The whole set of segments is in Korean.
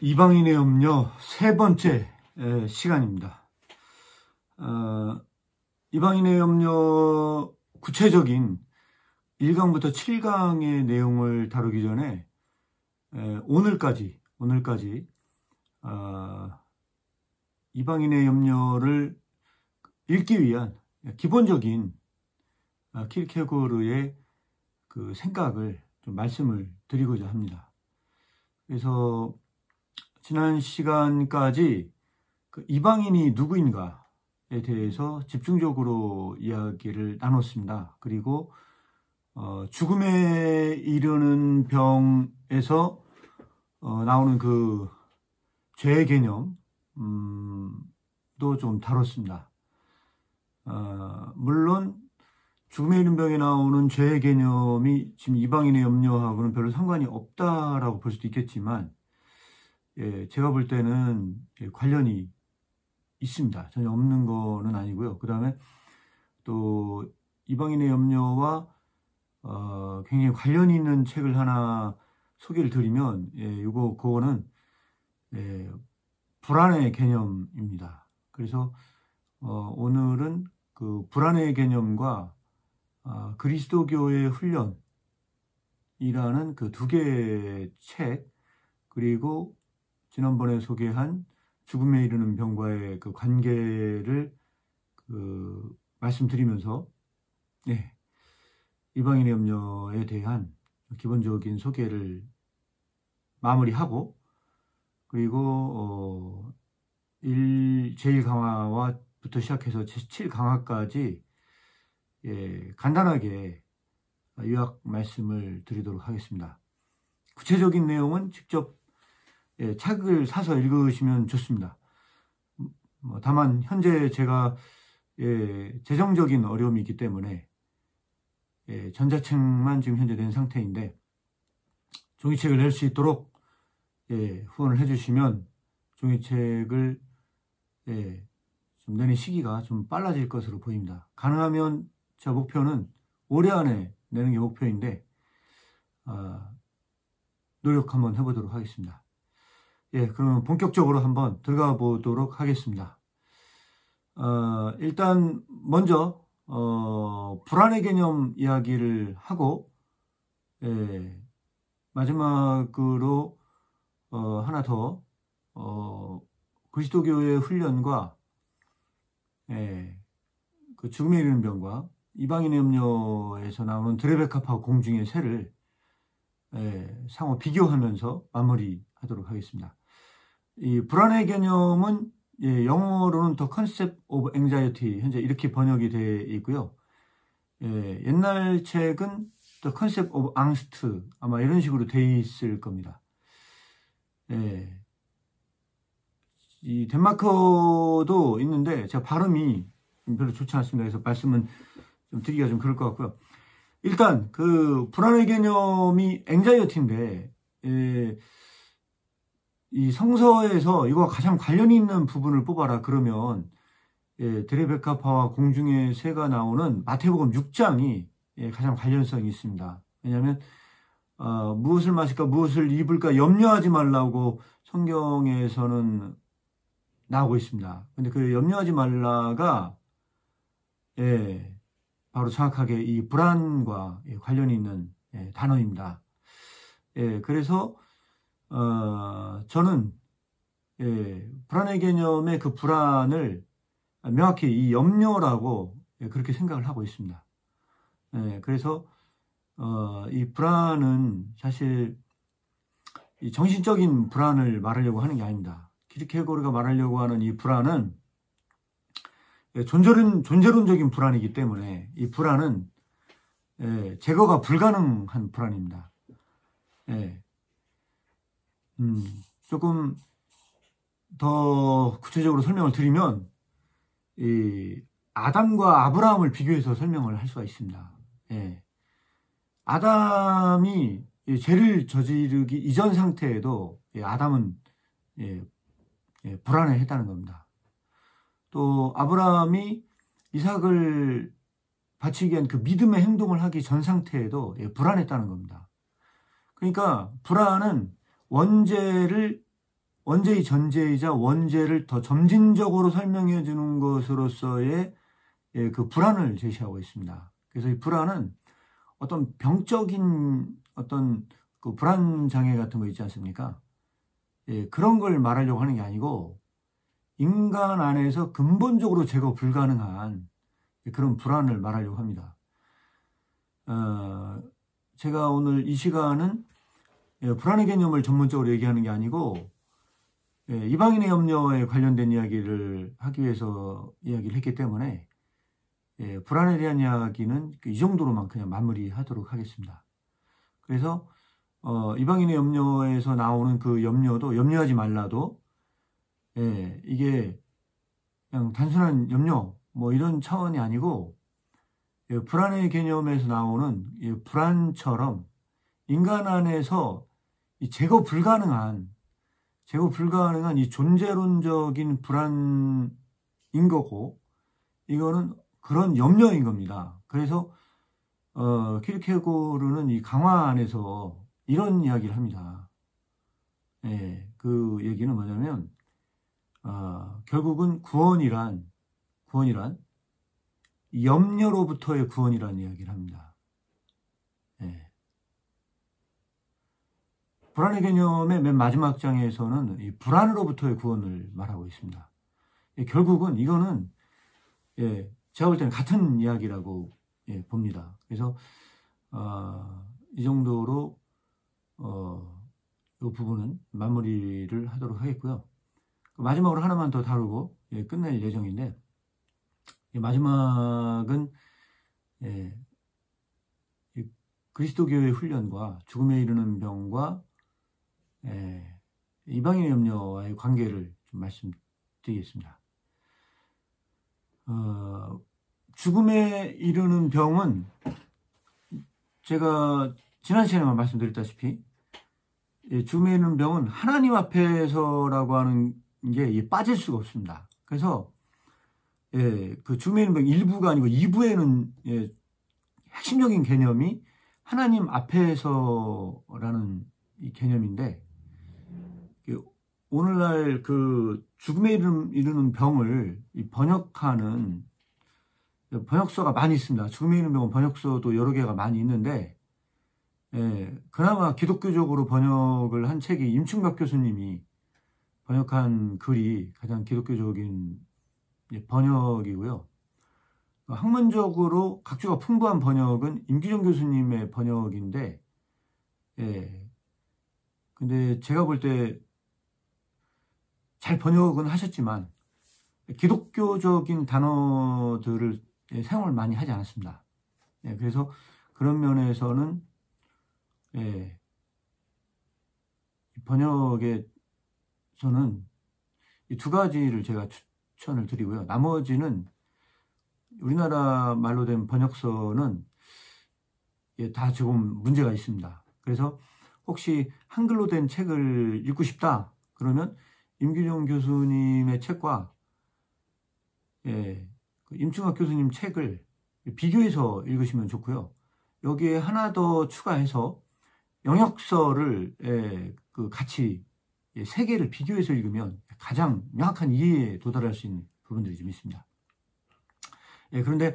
이방인의 염려 세 번째 시간입니다. 이방인의 염려 구체적인 1강부터 7강의 내용을 다루기 전에 오늘까지 이방인의 염려를 읽기 위한 기본적인 키르케고르의 그 생각을 좀 말씀을 드리고자 합니다. 그래서 지난 시간까지 그 이방인이 누구인가에 대해서 집중적으로 이야기를 나눴습니다. 그리고 죽음에 이르는 병에서 나오는 그 죄의 개념도 좀 다뤘습니다. 물론 죽음에 이르는 병에 나오는 죄의 개념이 지금 이방인의 염려하고는 별로 상관이 없다라고 볼 수도 있겠지만, 제가 볼 때는 관련이 있습니다. 전혀 없는 거는 아니고요. 그 다음에 또 이방인의 염려와 굉장히 관련이 있는 책을 하나 소개를 드리면, 그거는 불안의 개념입니다. 그래서 오늘은 그 불안의 개념과 그리스도교의 훈련이라는 그 두 개의 책, 그리고 지난번에 소개한 죽음에 이르는 병과의 그 관계를 말씀드리면서 이방인의 염려에 대한 기본적인 소개를 마무리하고, 그리고 제1강화부터 시작해서 제7강화까지 간단하게 요약 말씀을 드리도록 하겠습니다. 구체적인 내용은 직접 책을 사서 읽으시면 좋습니다. 다만 현재 제가 재정적인 어려움이 있기 때문에 전자책만 지금 현재 낸 상태인데, 종이책을 낼 수 있도록 후원을 해주시면 종이책을 좀 내는 시기가 좀 빨라질 것으로 보입니다. 가능하면 제 목표는 올해 안에 내는 게 목표인데, 노력 한번 해보도록 하겠습니다. 그러면 본격적으로 한번 들어가 보도록 하겠습니다. 일단 먼저 불안의 개념 이야기를 하고, 마지막으로 하나 더 그리스도교의 훈련과 그 죽음에 이르는 병과 이방인의 염려에서 나오는 드레베카파 공중의 새를 상호 비교하면서 마무리하도록 하겠습니다. 이 불안의 개념은 영어로는 The Concept of Anxiety, 현재 이렇게 번역이 되어 있고요. 옛날 책은 The Concept of Angst, 아마 이런 식으로 되어 있을 겁니다. 이 덴마크어도 있는데 제가 발음이 별로 좋지 않습니다. 그래서 말씀은 좀 드리기가 좀 그럴 것 같고요. 일단 그 불안의 개념이 anxiety인데, 이 성서에서 이거와 가장 관련이 있는 부분을 뽑아라 그러면 드레베카파와 공중의 새가 나오는 마태복음 6장이 가장 관련성이 있습니다. 왜냐하면 무엇을 마실까 무엇을 입을까 염려하지 말라고 성경에서는 나오고 있습니다. 근데 그 염려하지 말라가 바로 정확하게 이 불안과 관련이 있는 단어입니다. 그래서 저는 불안의 개념의 그 불안을 명확히 이 염려라고 그렇게 생각을 하고 있습니다. 그래서 이 불안은 사실 이 정신적인 불안을 말하려고 하는 게 아닙니다. 키르케고르가 말하려고 하는 이 불안은 존재론적인 불안이기 때문에 이 불안은 제거가 불가능한 불안입니다. 조금 더 구체적으로 설명을 드리면, 이 아담과 아브라함을 비교해서 설명을 할 수가 있습니다. 아담이 죄를 저지르기 이전 상태에도 아담은 불안해했다는 겁니다. 또 아브라함이 이삭을 바치기 위한 그 믿음의 행동을 하기 전 상태에도 불안했다는 겁니다. 그러니까 불안은 원죄를 원죄의 전제이자 원죄를 더 점진적으로 설명해 주는 것으로서의 그 불안을 제시하고 있습니다. 그래서 이 불안은 어떤 병적인 어떤 그 불안 장애 같은 거 있지 않습니까? 그런 걸 말하려고 하는 게 아니고 인간 안에서 근본적으로 제거 불가능한 그런 불안을 말하려고 합니다. 제가 오늘 이 시간은 불안의 개념을 전문적으로 얘기하는 게 아니고 이방인의 염려에 관련된 이야기를 하기 위해서 이야기를 했기 때문에 불안에 대한 이야기는 이 정도로만 그냥 마무리하도록 하겠습니다. 그래서 이방인의 염려에서 나오는 그 염려도 염려하지 말라도 이게 그냥 단순한 염려 뭐 이런 차원이 아니고 불안의 개념에서 나오는 불안처럼 인간 안에서 이 제거 불가능한 이 존재론적인 불안인 거고 이거는 그런 염려인 겁니다. 그래서 키르케고르는 이 강화 안에서 이런 이야기를 합니다. 그 얘기는 뭐냐면 결국은 구원이란 염려로부터의 구원이라는 이야기를 합니다. 불안의 개념의 맨 마지막 장에서는 이 불안으로부터의 구원을 말하고 있습니다. 결국은 이거는 제가 볼 때는 같은 이야기라고 봅니다. 그래서 이 정도로 이 부분은 마무리를 하도록 하겠고요. 마지막으로 하나만 더 다루고 끝낼 예정인데 마지막은 그리스도교의 훈련과 죽음에 이르는 병과 이방인의 염려와의 관계를 좀 말씀드리겠습니다. 죽음에 이르는 병은 제가 지난 시간에만 말씀드렸다시피 죽음에 이르는 병은 하나님 앞에서라고 하는 게 빠질 수가 없습니다. 그래서 그 죽음에 이르는 병 1부가 아니고 2부에는 핵심적인 개념이 하나님 앞에서라는 이 개념인데 오늘날 그 죽음에 이르는 병을 번역하는 번역서가 많이 있습니다. 죽음에 이르는 병은 번역서도 여러 개가 많이 있는데 그나마 기독교적으로 번역을 한 책이 임충박 교수님이 번역한 글이 가장 기독교적인 번역이고요. 학문적으로 각주가 풍부한 번역은 임규정 교수님의 번역인데 근데 제가 볼 때 잘 번역은 하셨지만 기독교적인 단어들을 사용을 많이 하지 않았습니다. 그래서 그런 면에서는 번역에서는 이 두 가지를 제가 추천을 드리고요. 나머지는 우리나라 말로 된 번역서는 다 조금 문제가 있습니다. 그래서 혹시 한글로 된 책을 읽고 싶다 그러면 임규정 교수님의 책과 임충학 교수님 책을 비교해서 읽으시면 좋고요. 여기에 하나 더 추가해서 영역서를 같이 세 개를 비교해서 읽으면 가장 명확한 이해에 도달할 수 있는 부분들이 좀 있습니다. 그런데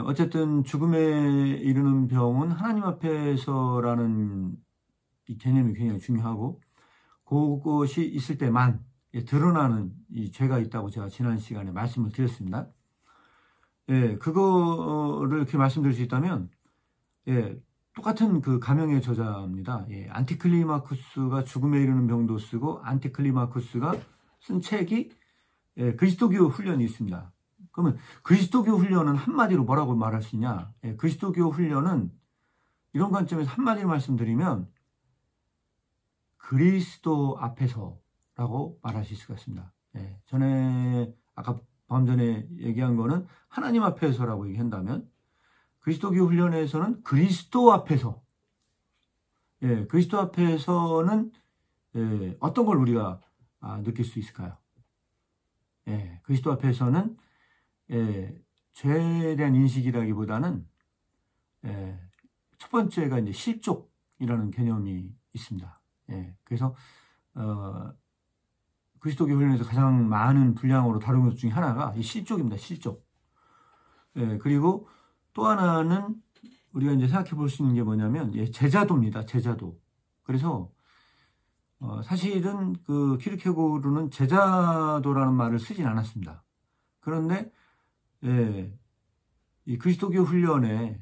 어쨌든 죽음에 이르는 병은 하나님 앞에서라는 이 개념이 굉장히 중요하고 그것이 있을 때만 드러나는 이 죄가 있다고 제가 지난 시간에 말씀을 드렸습니다. 그거를 이렇게 말씀드릴 수 있다면 똑같은 그 가명의 저자입니다. 안티클리마쿠스가 죽음에 이르는 병도 쓰고 안티클리마쿠스가 쓴 책이 그리스도교 훈련이 있습니다. 그러면 그리스도교 훈련은 한마디로 뭐라고 말할 수 있냐? 그리스도교 훈련은 이런 관점에서 한마디로 말씀드리면 그리스도 앞에서라고 말하실 수가 있습니다. 전에 아까 방금 전에 얘기한 거는 하나님 앞에서라고 얘기한다면 그리스도교 훈련에서는 그리스도 앞에서 그리스도 앞에서는 어떤 걸 우리가 느낄 수 있을까요? 그리스도 앞에서는 죄에 대한 인식이라기보다는 첫 번째가 이제 실족이라는 개념이 있습니다. 그래서 그리스도교 훈련에서 가장 많은 분량으로 다룬 것 중에 하나가 이 실족입니다. 실족. 예, 그리고 또 하나는 우리가 이제 생각해 볼 수 있는 게 뭐냐면, 예, 제자도입니다. 제자도. 그래서, 사실은 그 키르케고르는 제자도라는 말을 쓰진 않았습니다. 그런데, 예, 이 그리스도교 훈련에,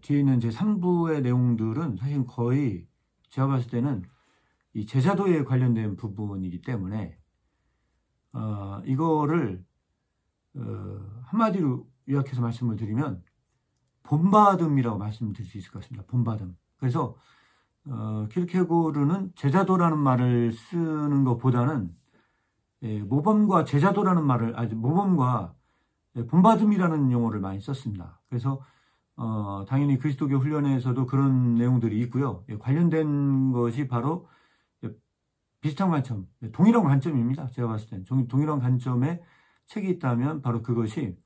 뒤에 있는 제 3부의 내용들은 사실 거의 제가 봤을 때는 이 제자도에 관련된 부분이기 때문에, 이거를, 한마디로 요약해서 말씀을 드리면, 본받음이라고 말씀드릴 수 있을 것 같습니다. 본받음. 그래서 키르케고르는 제자도라는 말을 쓰는 것보다는 모범과 제자도라는 말을 모범과 본받음이라는 용어를 많이 썼습니다. 그래서 당연히 그리스도교 훈련에서도 그런 내용들이 있고요. 관련된 것이 바로 비슷한 관점, 동일한 관점입니다. 제가 봤을 땐 동일한 관점의 책이 있다면 바로 그것이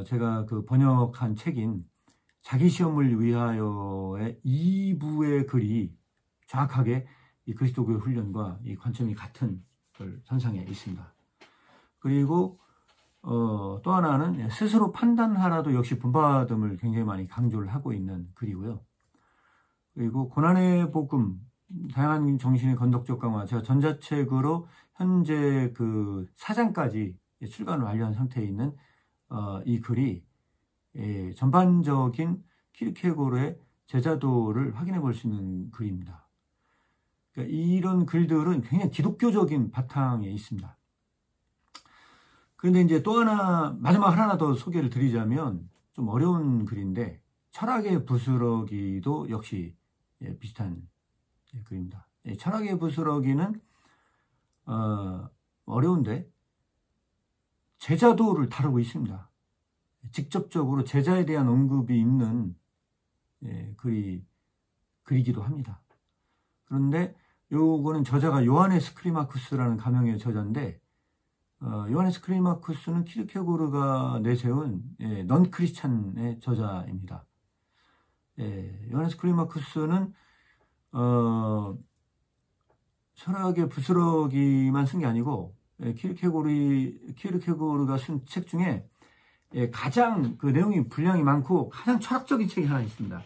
제가 그 번역한 책인 자기 시험을 위하여의 2부의 글이 정확하게 이 그리스도교의 훈련과 이 관점이 같은 걸 선상에 있습니다. 그리고 또 하나는 스스로 판단하라도 역시 본받음을 굉장히 많이 강조를 하고 있는 글이고요. 그리고 고난의 복음, 다양한 정신의 건덕적 강화, 제가 전자책으로 현재 그 4장까지 출간을 완료한 상태에 있는 이 글이 전반적인 키르케고르의 제자도를 확인해 볼 수 있는 글입니다. 그러니까 이런 글들은 굉장히 기독교적인 바탕에 있습니다. 그런데 이제 또 하나, 마지막 하나 더 소개를 드리자면 좀 어려운 글인데, 철학의 부스러기도 역시 비슷한 글입니다. 철학의 부스러기는 어려운데 제자도를 다루고 있습니다. 직접적으로 제자에 대한 언급이 있는 글이기도 합니다. 그런데 요거는 저자가 요하네스 크리마쿠스라는 가명의 저자인데, 요하네스 크리마쿠스는 키르케고르가 내세운 넌 크리스찬의 저자입니다. 요하네스 크리마쿠스는 철학의 부스러기만 쓴 게 아니고 키르케고르가 쓴 책 중에 가장 그 내용이 분량이 많고 가장 철학적인 책이 하나 있습니다.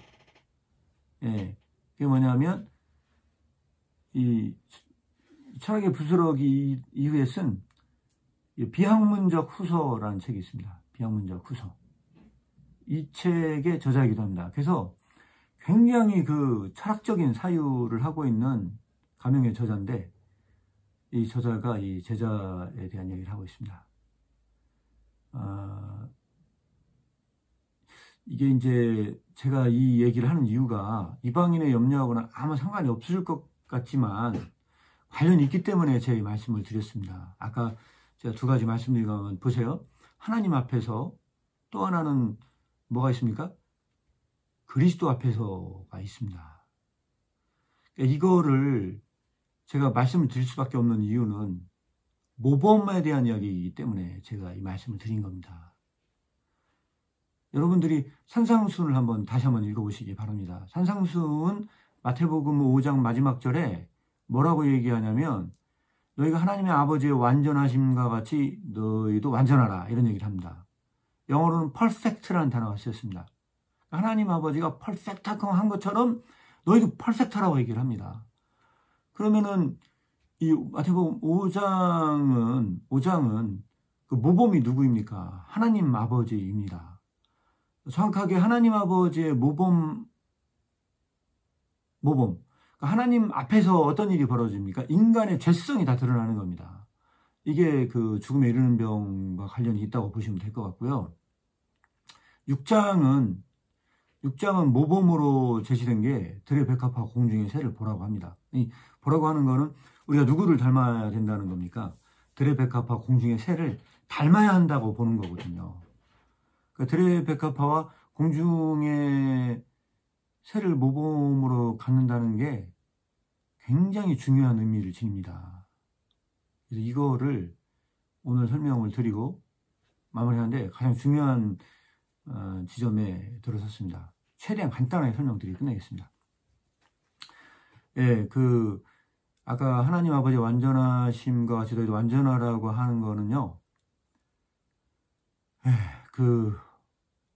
그게 뭐냐면 이 철학의 부스러기 이후에 쓴 비학문적 후서라는 책이 있습니다. 비학문적 후서. 이 책의 저자이기도 합니다. 그래서 굉장히 그 철학적인 사유를 하고 있는 가명의 저자인데, 이 저자가 이 제자에 대한 얘기를 하고 있습니다. 이게 이제 제가 이 얘기를 하는 이유가 이방인의 염려하고는 아무 상관이 없을 것 같지만 관련이 있기 때문에 제 말씀을 드렸습니다. 아까 제가 두 가지 말씀드리면 보세요. 하나님 앞에서, 또 하나는 뭐가 있습니까? 그리스도 앞에서가 있습니다. 이거를 제가 말씀을 드릴 수밖에 없는 이유는 모범에 대한 이야기이기 때문에 제가 이 말씀을 드린 겁니다. 여러분들이 산상수훈을 다시 한번 읽어보시기 바랍니다. 산상수훈 마태복음 5장 마지막 절에 뭐라고 얘기하냐면, 너희가 하나님의 아버지의 완전하심과 같이 너희도 완전하라, 이런 얘기를 합니다. 영어로는 perfect라는 단어가 쓰였습니다. 하나님 아버지가 퍼펙트한 것처럼 너희도 퍼펙트라고 얘기를 합니다. 그러면은 이 마태복음 5장은 그 모범이 누구입니까? 하나님 아버지입니다. 정확하게 하나님 아버지의 모범. 그러니까 하나님 앞에서 어떤 일이 벌어집니까? 인간의 죄성이 다 드러나는 겁니다. 이게 그 죽음에 이르는 병과 관련이 있다고 보시면 될 것 같고요. 6장은 모범으로 제시된 게 드레베카파 공중의 새를 보라고 합니다. 이 보라고 하는 거는 우리가 누구를 닮아야 된다는 겁니까? 드레베카파 공중의 새를 닮아야 한다고 보는 거거든요. 그러니까 드레베카파와 공중의 새를 모범으로 갖는다는 게 굉장히 중요한 의미를 지닙니다. 그래서 이거를 오늘 설명을 드리고 마무리하는데 가장 중요한 지점에 들어섰습니다. 최대한 간단하게 설명드리고 끝내겠습니다. 아까 하나님 아버지 완전하심과 같이 너희도 완전하라고 하는 거는요, 그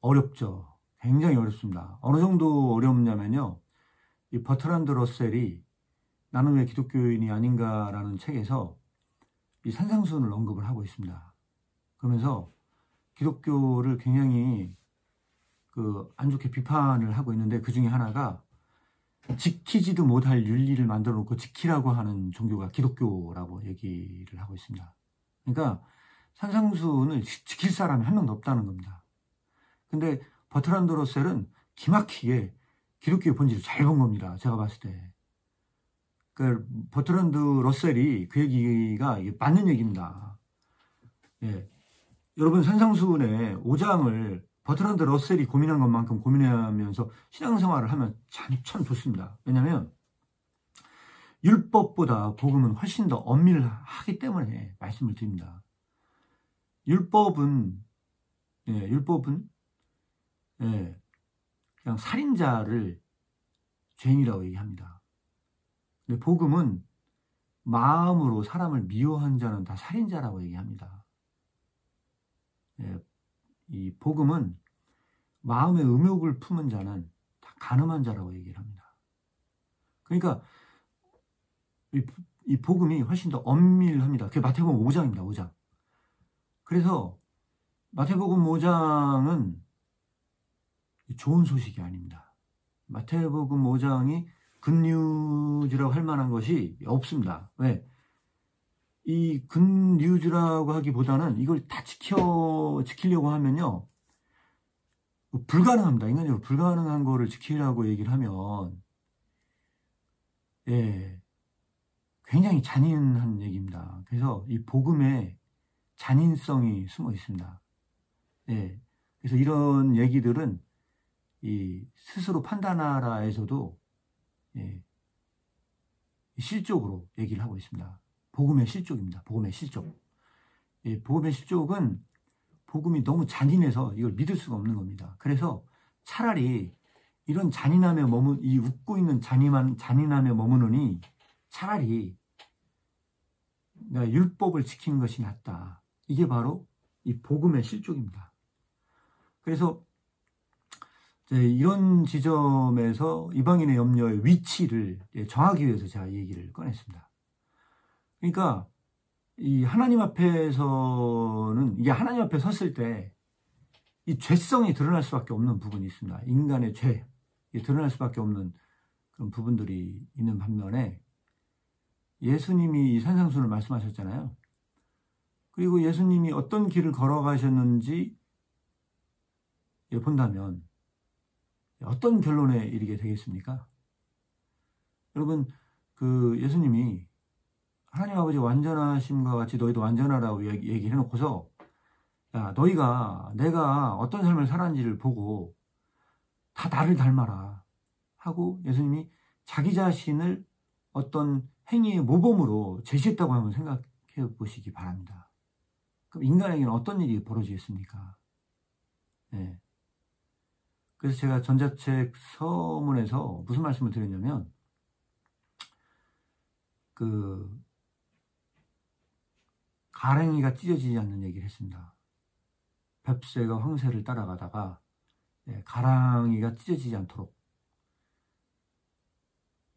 어렵죠. 굉장히 어렵습니다. 어느 정도 어렵냐면요, 이 버트란드 러셀이 나는 왜 기독교인이 아닌가라는 책에서 이 산상수훈을 언급을 하고 있습니다. 그러면서 기독교를 굉장히 안 좋게 비판을 하고 있는데, 그 중에 하나가 지키지도 못할 윤리를 만들어 놓고 지키라고 하는 종교가 기독교라고 얘기를 하고 있습니다. 그러니까 산상수훈을 지킬 사람이 한 명도 없다는 겁니다. 근데 버트란드 러셀은 기막히게 기독교의 본질을 잘 본 겁니다. 제가 봤을 때. 버트란드 러셀이 그 얘기가 맞는 얘기입니다. 예. 여러분, 산상수훈의 5장을 버트란드 러셀이 고민한 것만큼 고민하면서 신앙생활을 하면 참 좋습니다. 왜냐하면 율법보다 복음은 훨씬 더 엄밀하기 때문에 말씀을 드립니다. 율법은 그냥 살인자를 죄인이라고 얘기합니다. 근데 복음은 마음으로 사람을 미워한 자는 다 살인자라고 얘기합니다. 이 복음은 마음의 음욕을 품은 자는 다 간음한 자라고 얘기를 합니다. 그러니까 이 복음이 훨씬 더 엄밀합니다. 그게 마태복음 5장입니다. 5장. 그래서 마태복음 5장은 좋은 소식이 아닙니다. 마태복음 5장이 굿뉴즈라고 할 만한 것이 없습니다. 왜? 이 굿뉴즈라고 하기보다는 이걸 다 지키려고 하면요, 불가능합니다. 인간적으로 불가능한 거를 지키라고 얘기를 하면, 굉장히 잔인한 얘기입니다. 그래서 이 복음에 잔인성이 숨어 있습니다. 그래서 이런 얘기들은 이 스스로 판단하라에서도 실족으로 얘기를 하고 있습니다. 복음의 실족입니다. 복음의 실족. 복음의 실족은 복음이 너무 잔인해서 이걸 믿을 수가 없는 겁니다. 그래서 차라리 이런 잔인함에 이 웃고 있는 잔인함에 머무느니 차라리 내가 율법을 지키는 것이 낫다. 이게 바로 이 복음의 실족입니다. 그래서 이런 지점에서 이방인의 염려의 위치를 정하기 위해서 제가 얘기를 꺼냈습니다. 그러니까 이 하나님 앞에서는, 이게 하나님 앞에 섰을 때 이 죄성이 드러날 수밖에 없는 부분이 있습니다. 인간의 죄, 드러날 수밖에 없는 그런 부분들이 있는 반면에 예수님이 이 산상수훈을 말씀하셨잖아요. 그리고 예수님이 어떤 길을 걸어가셨는지 본다면 어떤 결론에 이르게 되겠습니까? 여러분, 예수님이 하나님 아버지 완전하심과 같이 너희도 완전하라고 얘기를 해놓고서, 야, 너희가 내가 어떤 삶을 살았는지를 보고 다 나를 닮아라 하고 예수님이 자기 자신을 어떤 행위의 모범으로 제시했다고 한번 생각해 보시기 바랍니다. 그럼 인간에게는 어떤 일이 벌어지겠습니까? 그래서 제가 전자책 서문에서 무슨 말씀을 드렸냐면, 가랭이가 찢어지지 않는 얘기를 했습니다. 뱁새가 황새를 따라가다가 가랑이가 찢어지지 않도록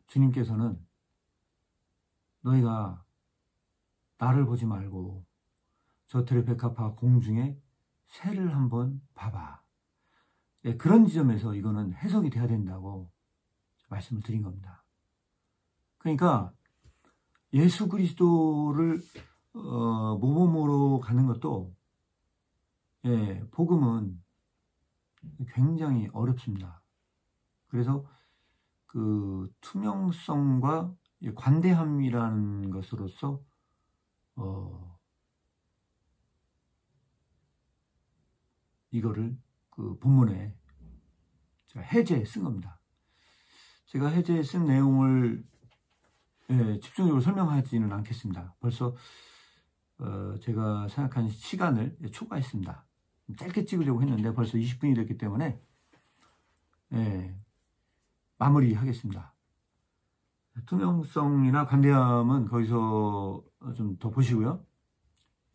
주님께서는 너희가 나를 보지 말고 저 드레베카파 공중에 새를 한번 봐봐. 그런 지점에서 이거는 해석이 돼야 된다고 말씀을 드린 겁니다. 그러니까 예수 그리스도를 모범으로 가는 것도 복음은 굉장히 어렵습니다. 그래서 투명성과 관대함이라는 것으로서 이거를 본문에 제가 해제에 쓴 겁니다. 제가 해제에 쓴 내용을 집중적으로 설명하지는 않겠습니다. 벌써 제가 생각한 시간을 초과했습니다. 짧게 찍으려고 했는데 벌써 20분이 됐기 때문에 마무리하겠습니다. 투명성이나 관대함은 거기서 좀 더 보시고요.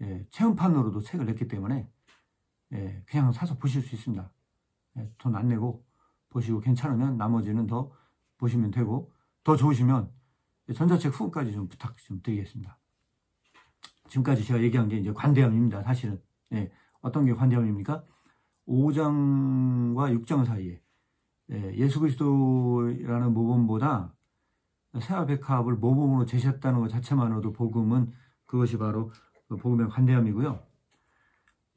예, 체험판으로도 책을 냈기 때문에 예, 그냥 사서 보실 수 있습니다. 예, 돈 안 내고 보시고 괜찮으면 나머지는 더 보시면 되고, 더 좋으시면 전자책 후원까지 좀 부탁 좀 드리겠습니다. 지금까지 제가 얘기한 게 이제 관대함입니다. 사실은 예, 어떤 게 관대함입니까? 5장과 6장 사이에 예수 그리스도라는 모범보다 세아백합을 모범으로 제시했다는 것 자체만으로도 복음은, 그것이 바로 복음의 관대함이고요.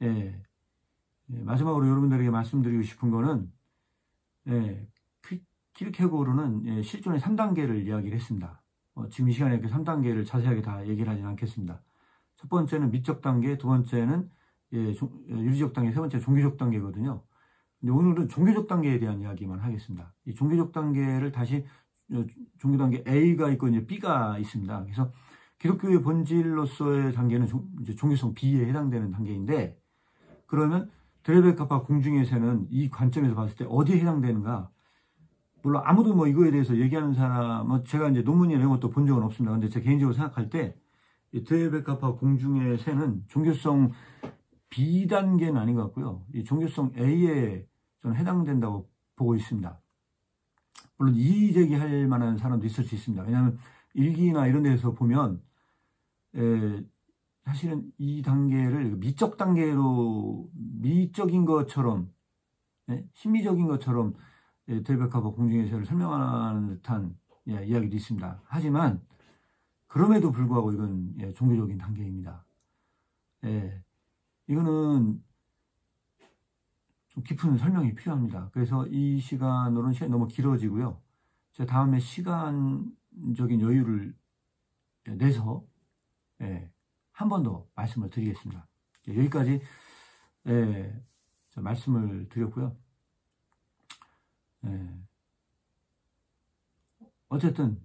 예, 마지막으로 여러분들에게 말씀드리고 싶은 거는, 키르케고르는 실존의 3단계를 이야기를 했습니다. 지금 이 시간에 그 3단계를 자세하게 다 얘기를 하지는 않겠습니다. 첫 번째는 미적 단계, 두 번째는 윤리적 단계, 세 번째 종교적 단계거든요. 근데 오늘은 종교적 단계에 대한 이야기만 하겠습니다. 이 종교적 단계를 다시 종교 단계 A가 있고 이제 B가 있습니다. 그래서 기독교의 본질로서의 단계는 이제 종교성 B에 해당되는 단계인데, 그러면 드레베카파 공중의 새는 이 관점에서 봤을 때 어디에 해당되는가? 물론 아무도 뭐 이거에 대해서 얘기하는 사람은, 제가 이제 논문이나 이런 것도 본 적은 없습니다. 근데 제가 개인적으로 생각할 때 드레베카파 공중의 새는 종교성 B단계는 아닌 것 같고요. 이 종교성 A에 저는 해당된다고 보고 있습니다. 물론 이의 제기할 만한 사람도 있을 수 있습니다. 왜냐하면 일기나 이런 데서 보면 사실은 이 단계를 미적 단계로, 미적인 것처럼, 심미적인 것처럼 드레베카파 공중의 새를 설명하는 듯한 이야기도 있습니다. 하지만 그럼에도 불구하고 이건 종교적인 단계입니다. 이거는 좀 깊은 설명이 필요합니다. 그래서 이 시간으로는 시간이 너무 길어지고요. 제가 다음에 시간적인 여유를 내서 한 번 더 말씀을 드리겠습니다. 여기까지 말씀을 드렸고요. 어쨌든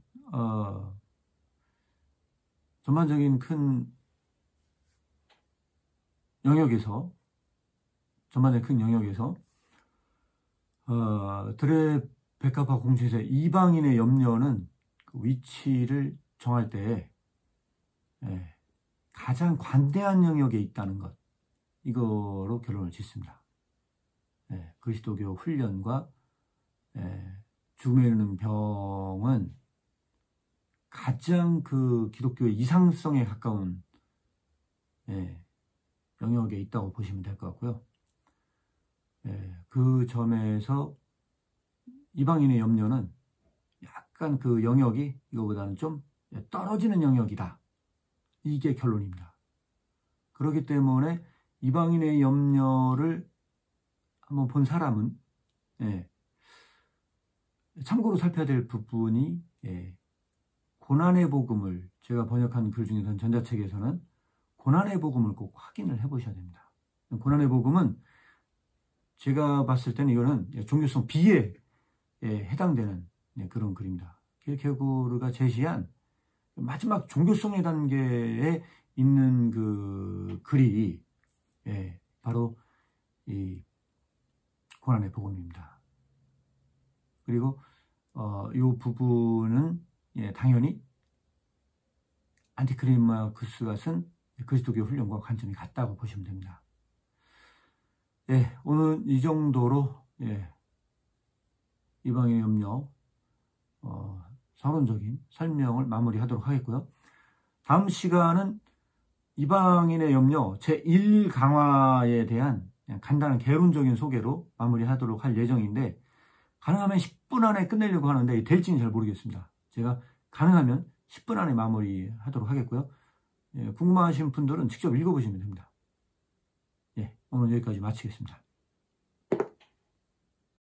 전반적인 큰 영역에서 드레베카파 공주의 이방인의 염려는 그 위치를 정할 때 가장 관대한 영역에 있다는 것, 이거로 결론을 짓습니다. 그리스도교 훈련과 죽음에 이르는 병은 가장 그 기독교의 이상성에 가까운 영역에 있다고 보시면 될 것 같고요. 그 점에서 이방인의 염려는 약간 그 영역이 이거보다는 좀 떨어지는 영역이다. 이게 결론입니다. 그렇기 때문에 이방인의 염려를 한번 본 사람은 참고로 살펴야 될 부분이, 고난의 복음을, 제가 번역한 글 중에서는 전자책에서는 고난의 복음을 꼭 확인을 해보셔야 됩니다. 고난의 복음은 제가 봤을 때는 이거는 종교성 B에 해당되는 그런 글입니다. 키르케고르가 제시한 마지막 종교성의 단계에 있는 그 글이 바로 이 고난의 복음입니다. 그리고 이 부분은 당연히 안티크리마쿠스가 쓴 그리스도교 훈련과 관점이 같다고 보시면 됩니다. 오늘 이 정도로 이방인의 염려 서론적인 설명을 마무리하도록 하겠고요. 다음 시간은 이방인의 염려 제1강화에 대한 간단한 개론적인 소개로 마무리하도록 할 예정인데, 가능하면 10분 안에 끝내려고 하는데 될지는 잘 모르겠습니다. 제가 가능하면 10분 안에 마무리하도록 하겠고요. 궁금하신 분들은 직접 읽어보시면 됩니다. 오늘 여기까지 마치겠습니다.